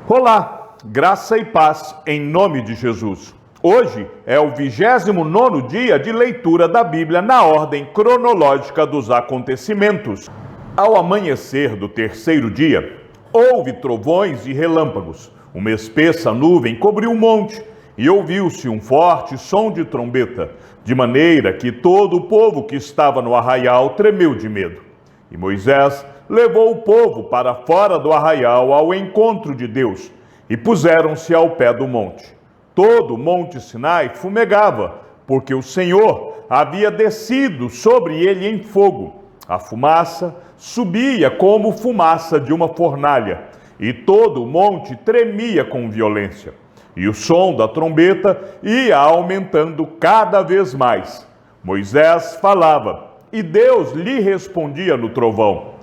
Olá, graça e paz em nome de Jesus. Hoje é o 29º dia de leitura da Bíblia na ordem cronológica dos acontecimentos. Ao amanhecer do terceiro dia, houve trovões e relâmpagos. Uma espessa nuvem cobriu o monte e ouviu-se um forte som de trombeta, de maneira que todo o povo que estava no arraial tremeu de medo. E Moisés levou o povo para fora do arraial ao encontro de Deus e puseram-se ao pé do monte. Todo o monte Sinai fumegava, porque o Senhor havia descido sobre ele em fogo. A fumaça subia como fumaça de uma fornalha, e todo o monte tremia com violência. E o som da trombeta ia aumentando cada vez mais. Moisés falava, e Deus lhe respondia no trovão.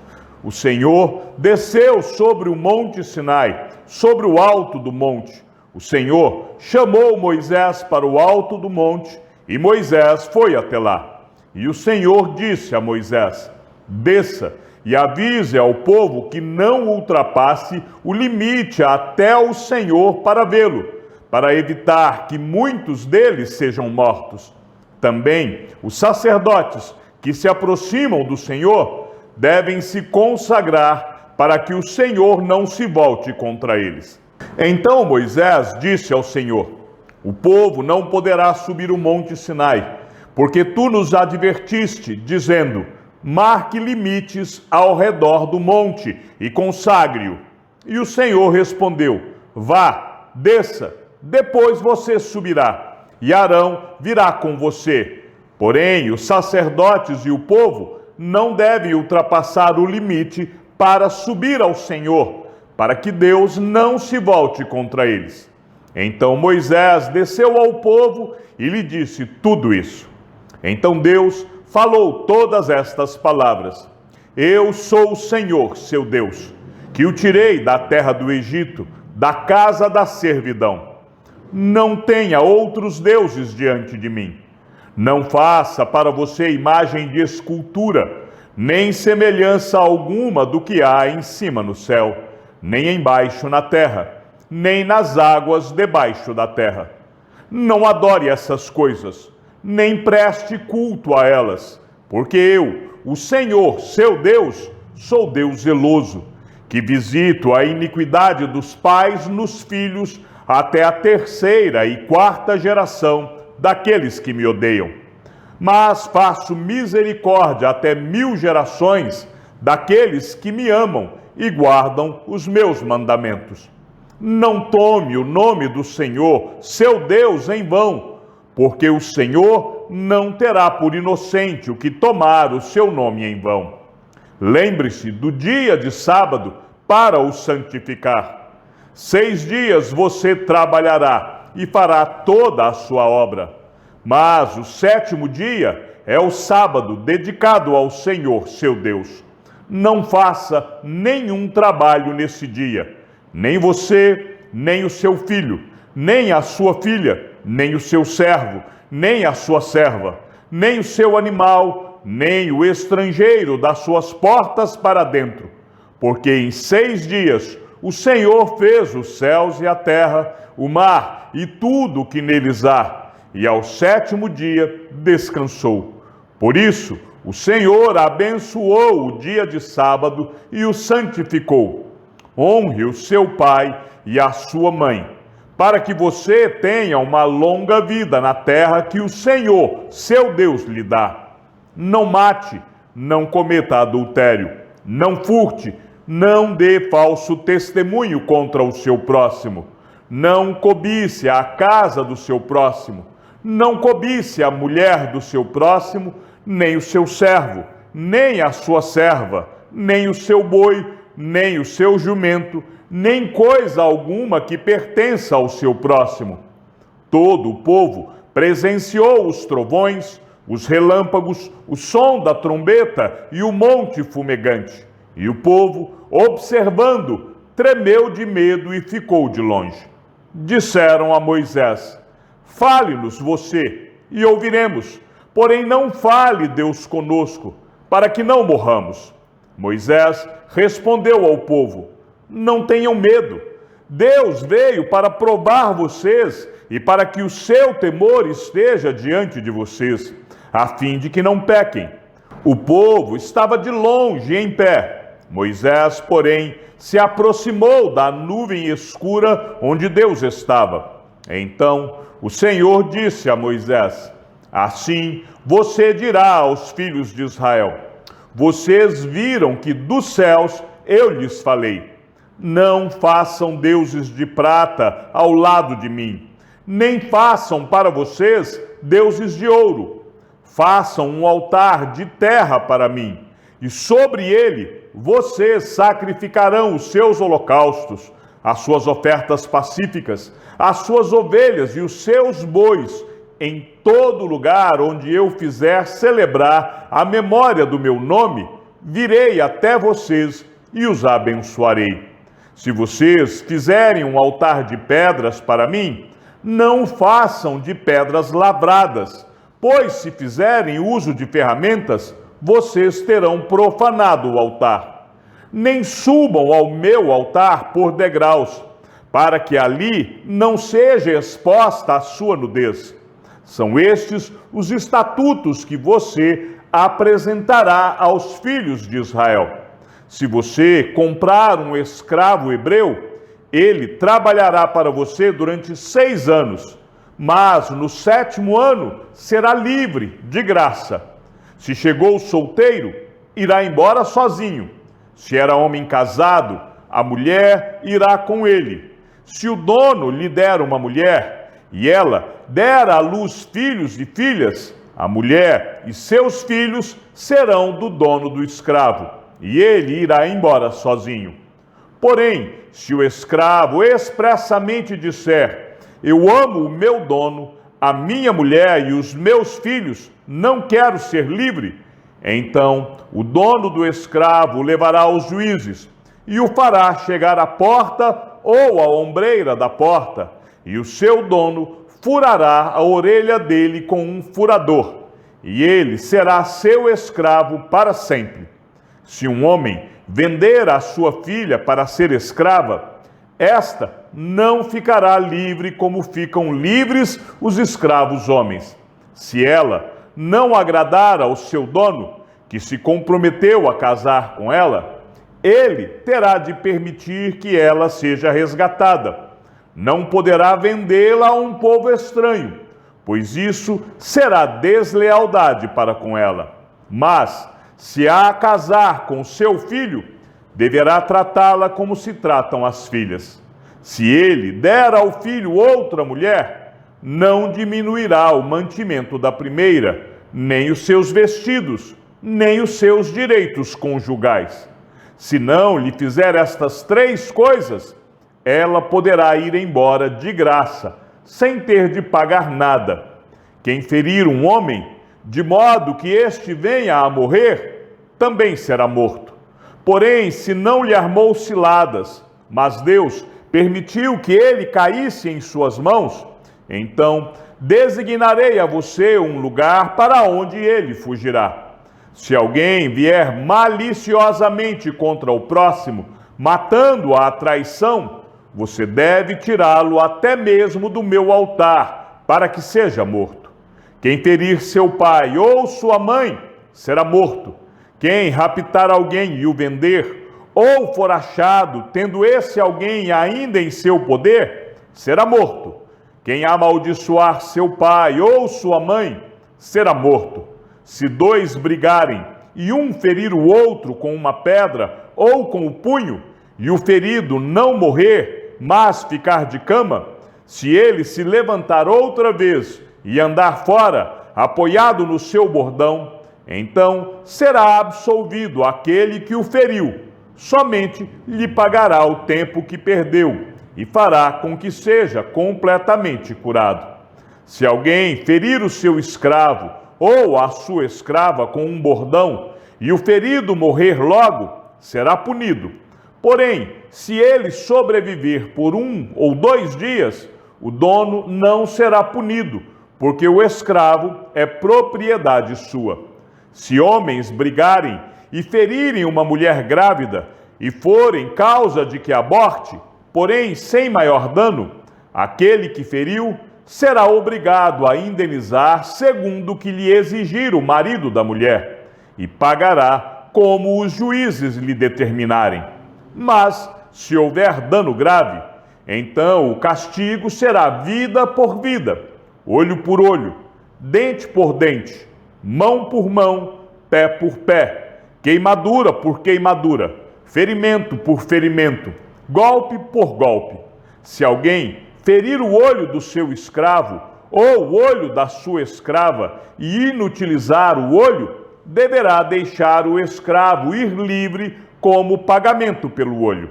O Senhor desceu sobre o monte Sinai, sobre o alto do monte. O Senhor chamou Moisés para o alto do monte, e Moisés foi até lá. E o Senhor disse a Moisés: desça e avise ao povo que não ultrapasse o limite até o Senhor para vê-lo, para evitar que muitos deles sejam mortos. Também os sacerdotes que se aproximam do Senhor devem se consagrar para que o Senhor não se volte contra eles. Então Moisés disse ao Senhor: o povo não poderá subir o monte Sinai, porque tu nos advertiste, dizendo: marque limites ao redor do monte e consagre-o. E o Senhor respondeu: vá, desça, depois você subirá, e Arão virá com você. Porém, os sacerdotes e o povo não devem ultrapassar o limite para subir ao Senhor, para que Deus não se volte contra eles. Então Moisés desceu ao povo e lhe disse tudo isso. Então Deus falou todas estas palavras: eu sou o Senhor, seu Deus, que o tirei da terra do Egito, da casa da servidão. Não tenha outros deuses diante de mim. Não faça para você imagem de escultura, nem semelhança alguma do que há em cima no céu, nem embaixo na terra, nem nas águas debaixo da terra. Não adore essas coisas, nem preste culto a elas, porque eu, o Senhor, seu Deus, sou Deus zeloso, que visito a iniquidade dos pais nos filhos até a terceira e quarta geração daqueles que me odeiam. Mas faço misericórdia até 1000 gerações daqueles que me amam e guardam os meus mandamentos. Não tome o nome do Senhor, seu Deus, em vão, porque o Senhor não terá por inocente o que tomar o seu nome em vão. Lembre-se do dia de sábado para o santificar. 6 dias você trabalhará e fará toda a sua obra. Mas o 7º dia é o sábado dedicado ao Senhor, seu Deus. Não faça nenhum trabalho nesse dia, nem você, nem o seu filho, nem a sua filha, nem o seu servo, nem a sua serva, nem o seu animal, nem o estrangeiro das suas portas para dentro. Porque em 6 dias o Senhor fez os céus e a terra, o mar e tudo o que neles há, e ao 7º dia descansou. Por isso, o Senhor abençoou o dia de sábado e o santificou. Honre o seu pai e a sua mãe, para que você tenha uma longa vida na terra que o Senhor, seu Deus, lhe dá. Não mate, não cometa adultério, não furte, não dê falso testemunho contra o seu próximo, não cobice a casa do seu próximo, não cobice a mulher do seu próximo, nem o seu servo, nem a sua serva, nem o seu boi, nem o seu jumento, nem coisa alguma que pertença ao seu próximo. Todo o povo presenciou os trovões, os relâmpagos, o som da trombeta e o monte fumegante. E o povo, observando, tremeu de medo e ficou de longe. Disseram a Moisés: fale-nos você, e ouviremos, porém não fale Deus conosco, para que não morramos. Moisés respondeu ao povo: não tenham medo, Deus veio para provar vocês e para que o seu temor esteja diante de vocês, a fim de que não pequem. O povo estava de longe em pé. Moisés, porém, se aproximou da nuvem escura onde Deus estava. Então o Senhor disse a Moisés: assim você dirá aos filhos de Israel: vocês viram que dos céus eu lhes falei. Não façam deuses de prata ao lado de mim, nem façam para vocês deuses de ouro. Façam um altar de terra para mim, e sobre ele vocês sacrificarão os seus holocaustos, as suas ofertas pacíficas, as suas ovelhas e os seus bois, em todo lugar onde eu fizer celebrar a memória do meu nome, virei até vocês e os abençoarei. Se vocês fizerem um altar de pedras para mim, não façam de pedras lavradas, pois se fizerem uso de ferramentas, vocês terão profanado o altar. Nem subam ao meu altar por degraus, para que ali não seja exposta a sua nudez. São estes os estatutos que você apresentará aos filhos de Israel. Se você comprar um escravo hebreu, ele trabalhará para você durante 6 anos, mas no 7º ano será livre, de graça. Se chegou solteiro, irá embora sozinho. Se era homem casado, a mulher irá com ele. Se o dono lhe der uma mulher, e ela der à luz filhos e filhas, a mulher e seus filhos serão do dono do escravo, e ele irá embora sozinho. Porém, se o escravo expressamente disser: eu amo o meu dono, a minha mulher e os meus filhos, não quero ser livre, então o dono do escravo o levará aos juízes e o fará chegar à porta ou à ombreira da porta, e o seu dono furará a orelha dele com um furador, e ele será seu escravo para sempre. Se um homem vender a sua filha para ser escrava, esta não ficará livre como ficam livres os escravos homens. Se ela não agradar ao seu dono, que se comprometeu a casar com ela, ele terá de permitir que ela seja resgatada. Não poderá vendê-la a um povo estranho, pois isso será deslealdade para com ela. Mas, se a casar com seu filho, deverá tratá-la como se tratam as filhas. Se ele der ao filho outra mulher, não diminuirá o mantimento da primeira, nem os seus vestidos, nem os seus direitos conjugais. Se não lhe fizer estas 3 coisas, ela poderá ir embora de graça, sem ter de pagar nada. Quem ferir um homem, de modo que este venha a morrer, também será morto. Porém, se não lhe armou ciladas, mas Deus permitiu que ele caísse em suas mãos, então designarei a você um lugar para onde ele fugirá. Se alguém vier maliciosamente contra o próximo, matando-o à traição, você deve tirá-lo até mesmo do meu altar, para que seja morto. Quem ferir seu pai ou sua mãe, será morto. Quem raptar alguém e o vender, ou for achado tendo esse alguém ainda em seu poder, será morto. Quem amaldiçoar seu pai ou sua mãe, será morto. Se 2 brigarem, e um ferir o outro com uma pedra ou com o punho, e o ferido não morrer, mas ficar de cama, se ele se levantar outra vez e andar fora, apoiado no seu bordão, então será absolvido aquele que o feriu. Somente lhe pagará o tempo que perdeu e fará com que seja completamente curado. Se alguém ferir o seu escravo ou a sua escrava com um bordão e o ferido morrer logo, será punido. Porém, se ele sobreviver por 1 ou 2 dias, o dono não será punido, porque o escravo é propriedade sua. Se homens brigarem e ferirem uma mulher grávida e forem causa de que aborte, porém sem maior dano, aquele que feriu será obrigado a indenizar segundo o que lhe exigir o marido da mulher, e pagará como os juízes lhe determinarem. Mas, se houver dano grave, então o castigo será vida por vida, olho por olho, dente por dente, mão por mão, pé por pé, queimadura por queimadura, ferimento por ferimento, golpe por golpe. Se alguém ferir o olho do seu escravo ou o olho da sua escrava e inutilizar o olho, deverá deixar o escravo ir livre como pagamento pelo olho.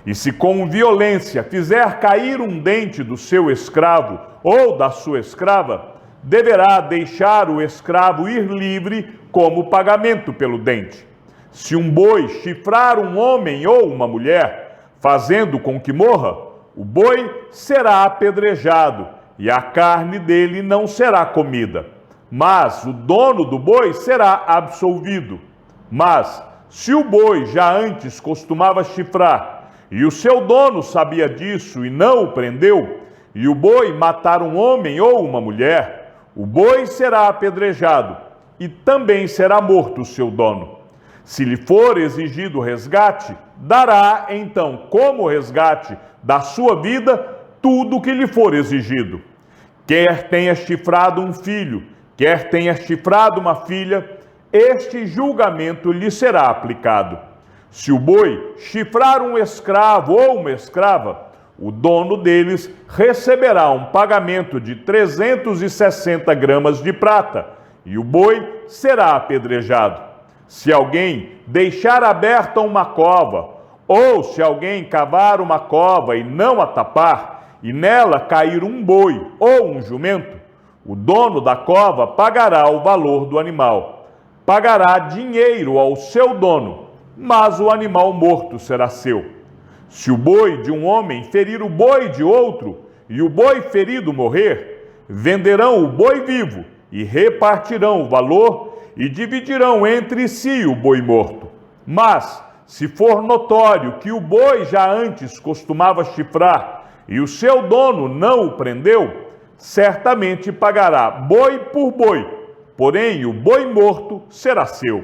E se com violência fizer cair um dente do seu escravo ou da sua escrava, deverá deixar o escravo ir livre como pagamento pelo dente. Se um boi chifrar um homem ou uma mulher, fazendo com que morra, o boi será apedrejado e a carne dele não será comida, mas o dono do boi será absolvido. Mas, se o boi já antes costumava chifrar, e o seu dono sabia disso e não o prendeu, e o boi matar um homem ou uma mulher, o boi será apedrejado e também será morto o seu dono. Se lhe for exigido resgate, dará então como resgate da sua vida tudo o que lhe for exigido. Quer tenha chifrado um filho, quer tenha chifrado uma filha, este julgamento lhe será aplicado. Se o boi chifrar um escravo ou uma escrava, o dono deles receberá um pagamento de 360 gramas de prata, e o boi será apedrejado. Se alguém deixar aberta uma cova, ou se alguém cavar uma cova e não a tapar, e nela cair um boi ou um jumento, o dono da cova pagará o valor do animal. Pagará dinheiro ao seu dono, mas o animal morto será seu. Se o boi de um homem ferir o boi de outro, e o boi ferido morrer, venderão o boi vivo e repartirão o valor e dividirão entre si o boi morto. Mas, se for notório que o boi já antes costumava chifrar e o seu dono não o prendeu, certamente pagará boi por boi, porém o boi morto será seu.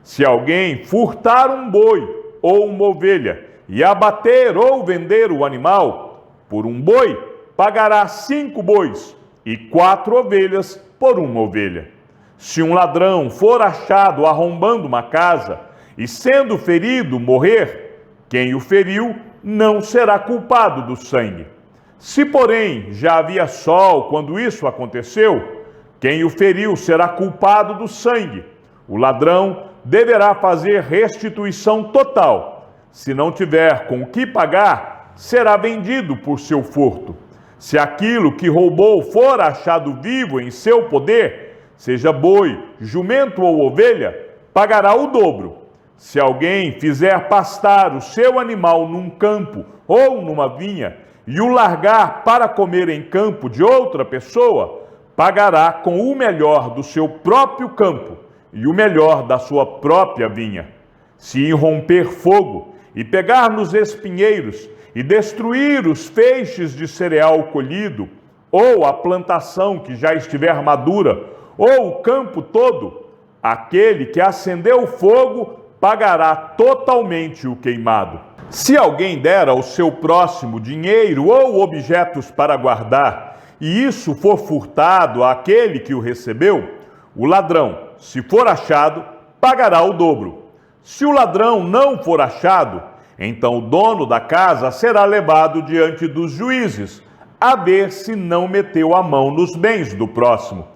Se alguém furtar um boi ou uma ovelha e abater ou vender o animal, por um boi pagará 5 bois e 4 ovelhas por uma ovelha. Se um ladrão for achado arrombando uma casa e sendo ferido morrer, quem o feriu não será culpado do sangue. Se, porém, já havia sol quando isso aconteceu, quem o feriu será culpado do sangue. O ladrão deverá fazer restituição total. Se não tiver com o que pagar, será vendido por seu furto. Se aquilo que roubou for achado vivo em seu poder, seja boi, jumento ou ovelha, pagará o dobro. Se alguém fizer pastar o seu animal num campo ou numa vinha e o largar para comer em campo de outra pessoa, pagará com o melhor do seu próprio campo e o melhor da sua própria vinha. Se irromper fogo e pegar nos espinheiros e destruir os feixes de cereal colhido, ou a plantação que já estiver madura, ou o campo todo, aquele que acendeu o fogo pagará totalmente o queimado. Se alguém der ao seu próximo dinheiro ou objetos para guardar, e isso for furtado àquele que o recebeu, o ladrão, se for achado, pagará o dobro. Se o ladrão não for achado, então o dono da casa será levado diante dos juízes, a ver se não meteu a mão nos bens do próximo.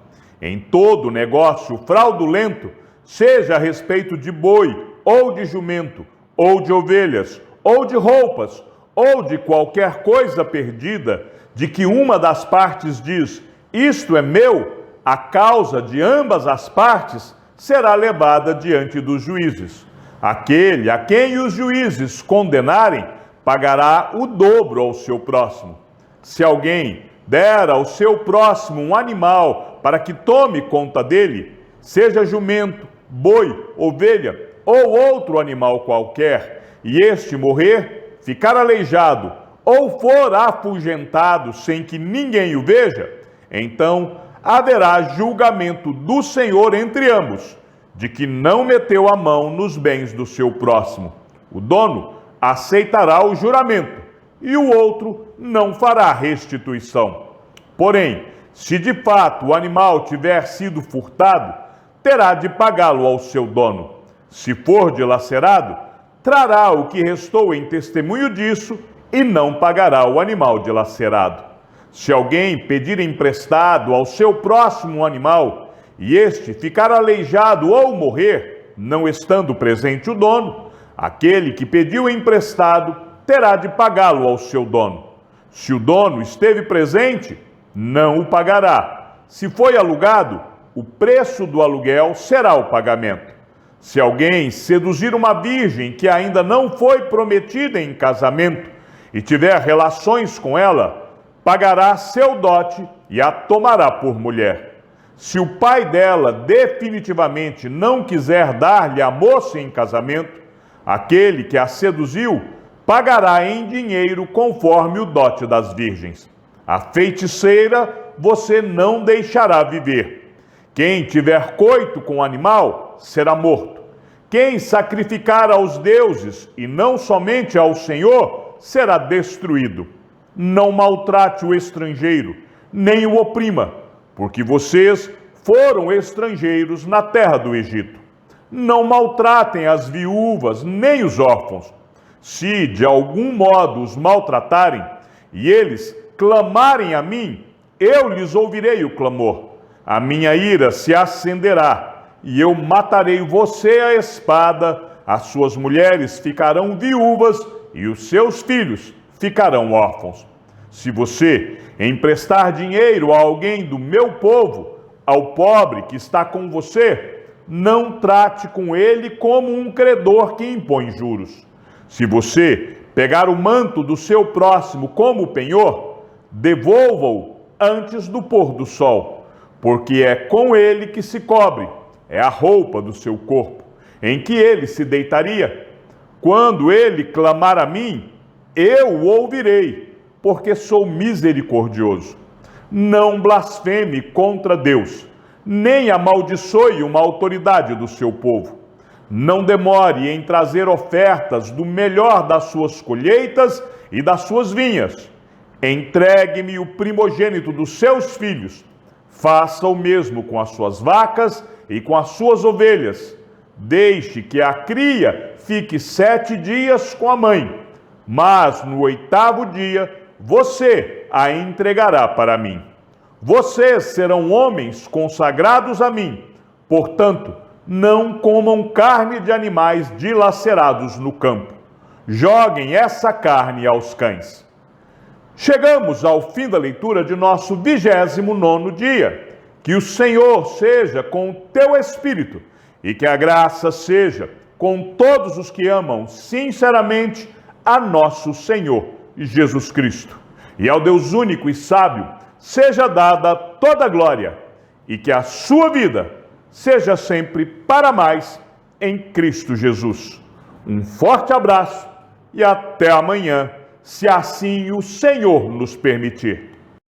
Em todo negócio fraudulento, seja a respeito de boi, ou de jumento, ou de ovelhas, ou de roupas, ou de qualquer coisa perdida, de que uma das partes diz, isto é meu, a causa de ambas as partes será levada diante dos juízes. Aquele a quem os juízes condenarem, pagará o dobro ao seu próximo. Se alguém der ao seu próximo um animal para que tome conta dele, seja jumento, boi, ovelha ou outro animal qualquer, e este morrer, ficar aleijado ou for afugentado sem que ninguém o veja, então haverá julgamento do Senhor entre ambos, de que não meteu a mão nos bens do seu próximo. O dono aceitará o juramento, e o outro não fará restituição. Porém, se de fato o animal tiver sido furtado, terá de pagá-lo ao seu dono. Se for dilacerado, trará o que restou em testemunho disso e não pagará o animal dilacerado. Se alguém pedir emprestado ao seu próximo um animal e este ficar aleijado ou morrer, não estando presente o dono, aquele que pediu emprestado terá de pagá-lo ao seu dono. Se o dono esteve presente, não o pagará. Se foi alugado, o preço do aluguel será o pagamento. Se alguém seduzir uma virgem que ainda não foi prometida em casamento e tiver relações com ela, pagará seu dote e a tomará por mulher. Se o pai dela definitivamente não quiser dar-lhe a moça em casamento, aquele que a seduziu pagará em dinheiro conforme o dote das virgens. A feiticeira você não deixará viver. Quem tiver coito com o animal será morto. Quem sacrificar aos deuses e não somente ao Senhor será destruído. Não maltrate o estrangeiro, nem o oprima, porque vocês foram estrangeiros na terra do Egito. Não maltratem as viúvas, nem os órfãos. Se de algum modo os maltratarem, e eles clamarem a mim, eu lhes ouvirei o clamor. A minha ira se acenderá, e eu matarei você à espada, as suas mulheres ficarão viúvas, e os seus filhos ficarão órfãos. Se você emprestar dinheiro a alguém do meu povo, ao pobre que está com você, não trate com ele como um credor que impõe juros. Se você pegar o manto do seu próximo como penhor, devolva-o antes do pôr do sol, porque é com ele que se cobre, é a roupa do seu corpo, em que ele se deitaria. Quando ele clamar a mim, eu o ouvirei, porque sou misericordioso. Não blasfeme contra Deus, nem amaldiçoe uma autoridade do seu povo. Não demore em trazer ofertas do melhor das suas colheitas e das suas vinhas. Entregue-me o primogênito dos seus filhos. Faça o mesmo com as suas vacas e com as suas ovelhas. Deixe que a cria fique 7 dias com a mãe, mas no 8º dia você a entregará para mim. Vocês serão homens consagrados a mim, portanto, não comam carne de animais dilacerados no campo. Joguem essa carne aos cães. Chegamos ao fim da leitura de nosso 29º dia. Que o Senhor seja com o teu espírito e que a graça seja com todos os que amam sinceramente a nosso Senhor Jesus Cristo. E ao Deus único e sábio seja dada toda a glória e que a sua vida seja sempre para mais em Cristo Jesus. Um forte abraço e até amanhã, se assim o Senhor nos permitir.